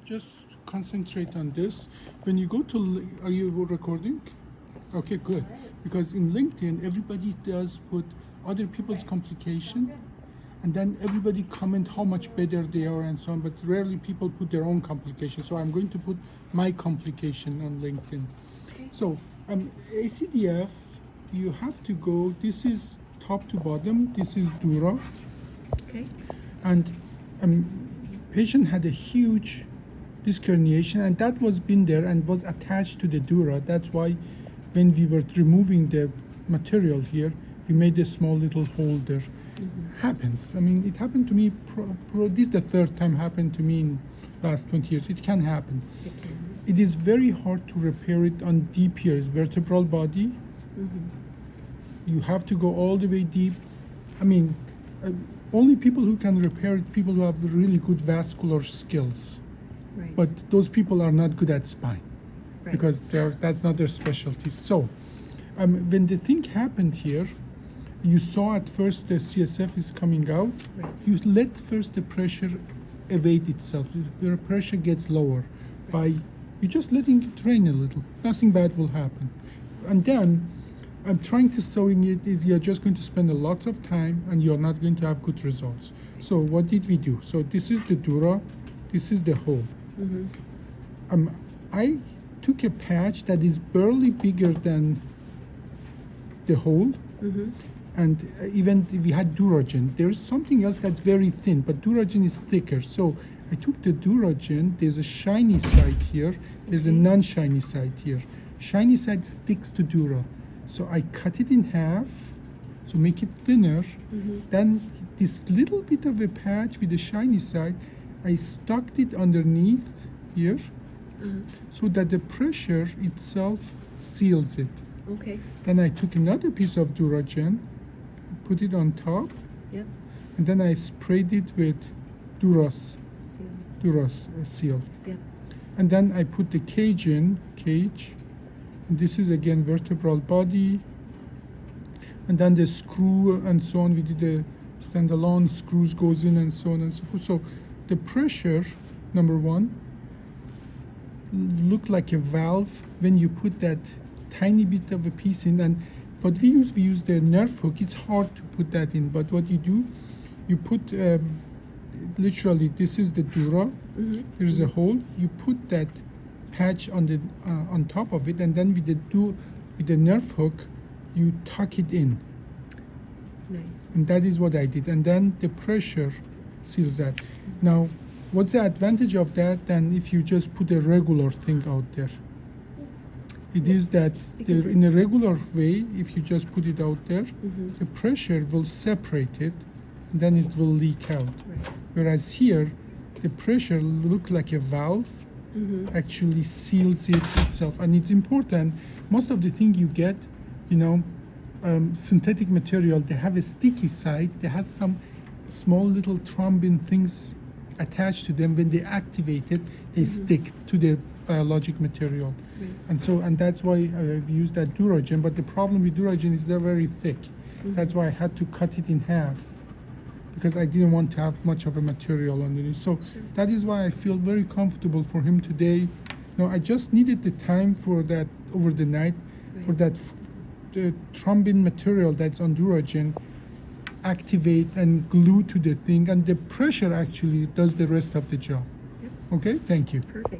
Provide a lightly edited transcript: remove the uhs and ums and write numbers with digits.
just concentrate on this. When you go to, are you recording? Yes. Okay, good. Because in LinkedIn, everybody does put other people's complication, and then everybody comment how much better they are and so on, but rarely people put their own complication. So I'm going to put my complication on LinkedIn. So ACDF, you have to go, this is top to bottom, this is dural. Okay. And patient had a huge disc herniation, and that was been there and was attached to the dura. That's why when we were removing the material here, we made a small little hole there. Happens. I mean, it happened to me, this is the third time happened to me in last 20 years. It can happen. It is very hard to repair it on deep here. It's vertebral body. You have to go all the way deep. I mean, only people who can repair it, people who have really good vascular skills. Right. But those people are not good at spine, Right. because that's not their specialty. So when the thing happened here, you saw at first the CSF is coming out. Right. You let first the pressure evade itself. The pressure gets lower by you just letting it drain a little. Nothing bad will happen. And then I'm trying to sewing it is you're just going to spend a lot of time and you're not going to have good results. So what did we do? So this is the dura, this is the hole. I took a patch that is barely bigger than the hole. And even if we had Duragen, there's something else that's very thin, but Duragen is thicker. So I took the Duragen, there's a shiny side here, there's a non-shiny side here. Shiny side sticks to Dura. So I cut it in half, so make it thinner. Then this little bit of a patch with the shiny side, I stuck it underneath here, so that the pressure itself seals it. Okay. Then I took another piece of Duragen, put it on top, Yep. and then I sprayed it with Duras seal. Yep. And then I put the cage in, and this is again vertebral body, and then the screw and so on. We did the standalone screws goes in and so on and so forth. So the pressure, number one, look like a valve when you put that tiny bit of a piece in. And what we use the nerve hook. It's hard to put that in, but what you do, you put literally, this is the dura. There's a hole. You put that patch on the on top of it, and then with the nerve hook, you tuck it in. Nice. And that is what I did. And then the pressure seals that. Now, what's the advantage of that than if you just put a regular thing out there? It is that in a regular way, if you just put it out there, the pressure will separate it, and then it will leak out. Right. Whereas here, the pressure look like a valve, actually seals it itself. And it's important, most of the thing you get, synthetic material, they have a sticky side, they have some small little thrombin things attached to them. When they activate it, they stick to the biologic material. And that's why I've used that Duragen. But the problem with Duragen is they're very thick. That's why I had to cut it in half, because I didn't want to have much of a material underneath. So that is why I feel very comfortable for him today. I just needed the time for that over the night, for that the thrombin material that's on Duragen activate and glue to the thing, and the pressure actually does the rest of the job. Okay, thank you. Perfect.